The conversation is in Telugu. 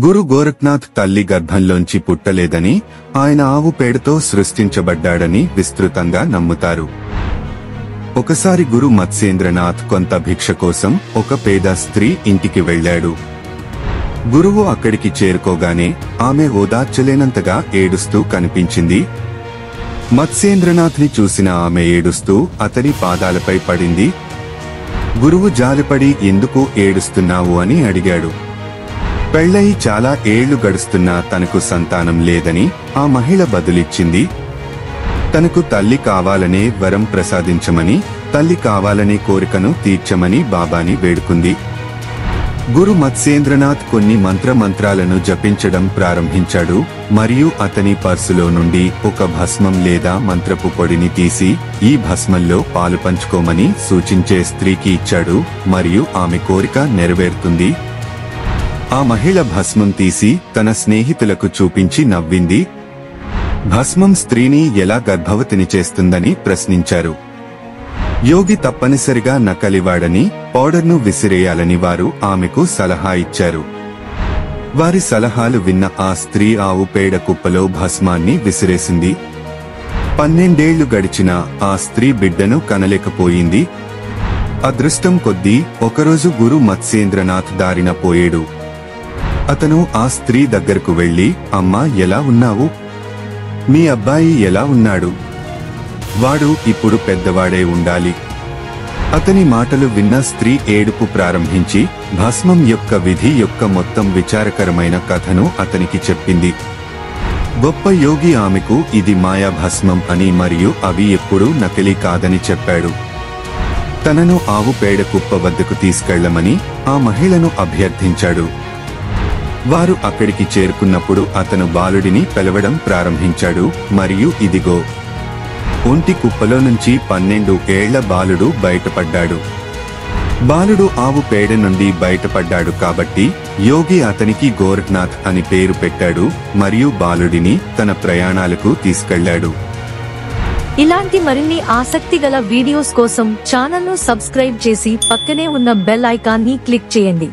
గురు గోరఖ్నాథ్ తల్లి గర్భంలోంచి పుట్టలేదని, ఆయన ఆవు పేడతో సృష్టించబడ్డాడని విస్తృతంగా నమ్ముతారు. ఒకసారి గురు మత్స్యేంద్రనాథ్ కొంత భిక్ష కోసం ఒక పేద స్త్రీ ఇంటికి వెళ్లాడు. గురువు అక్కడికి చేరుకోగానే ఆమె ఓదార్చలేనంతగా ఏడుస్తూ కనిపించింది. మత్స్యేంద్రనాథ్ని చూసిన ఆమె ఏడుస్తూ అతని పాదాలపై పడింది. గురువు జాలిపడి ఎందుకు ఏడుస్తున్నావు అని అడిగాడు. పెళ్లయి చాలా ఏళ్లు గడుస్తున్నా తనకు సంతానం లేదని ఆ మహిళ బదులిచ్చింది. తనకు తల్లి కావాలనే వరం ప్రసాదించమని, తల్లి కావాలనే కోరికను తీర్చమని బాబాని వేడుకుంది. గురు మత్స్యేంద్రనాథ్ కొన్ని మంత్రాలను జపించడం ప్రారంభించాడు మరియు అతని పర్సులో నుండి ఒక భస్మం లేదా మంత్రపు పొడిని తీసి ఈ భస్మంలో పాలు పంచుకోమని సూచించే స్త్రీకి ఇచ్చాడు మరియు ఆమె కోరిక నెరవేరుతుంది. ఆ మహిళ భస్మం తీసి తన స్నేహితులకు చూపించి నవ్వింది. భస్మం స్త్రీని ఎలా గర్భవతిని చేస్తుందని ప్రశ్నించారు. యోగి తప్పనిసరిగా నకలివాడని, పౌడర్ను విసిరేయాలని వారు ఆమెకు సలహా ఇచ్చారు. వారి సలహాలు విన్న ఆ స్త్రీ ఆవు పేడ కుప్పలో భస్మాన్ని విసిరేసింది. 12 గడిచినా ఆ స్త్రీ బిడ్డను కనలేకపోయింది. అదృష్టం కొద్దీ ఒకరోజు గురు మత్స్యేంద్రనాథ్ దారిన పోయేడు. అతను ఆ స్త్రీ దగ్గరకు వెళ్లి, అమ్మా, ఎలా ఉన్నావు? మీ అబ్బాయి ఎలా ఉన్నాడు? వాడు ఇప్పుడు పెద్దవాడే ఉండాలి. అతని మాటలు విన్న స్త్రీ ఏడుపు ప్రారంభించి భస్మం యొక్క విధి యొక్క మొత్తం విచారకరమైన కథను అతనికి చెప్పింది. గొప్ప యోగి ఆమెకు ఇది మాయా భస్మం అని మరియు అవి ఎప్పుడూ నకిలీ కాదని చెప్పాడు. తనను ఆవు పేడ కుప్ప వద్దకు తీసుకెళ్లమని ఆ మహిళను అభ్యర్థించాడు. వారు అక్కడికి చేరుకున్నప్పుడు అతను బాలుడిని పిలవడం ప్రారంభించాడు మరియు ఇదిగో, ఒంటి కుప్పలో నుంచి 12 ఏళ్ల బాలుడు బయటపడ్డాడు. బాలుడు ఆవు పేడ నుండి బయటపడ్డాడు కాబట్టి యోగి అతనికి గోరఖ్నాథ్ అని పేరు పెట్టాడు మరియు బాలుడిని తన ప్రయాణాలకు తీసుకెళ్లాడు. ఇలాంటి మరిన్ని ఆసక్తిగల వీడియోస్ కోసం ఛానల్ను సబ్స్క్రైబ్ చేసి పక్కనే ఉన్న బెల్ ఐకాన్ని క్లిక్ చేయండి.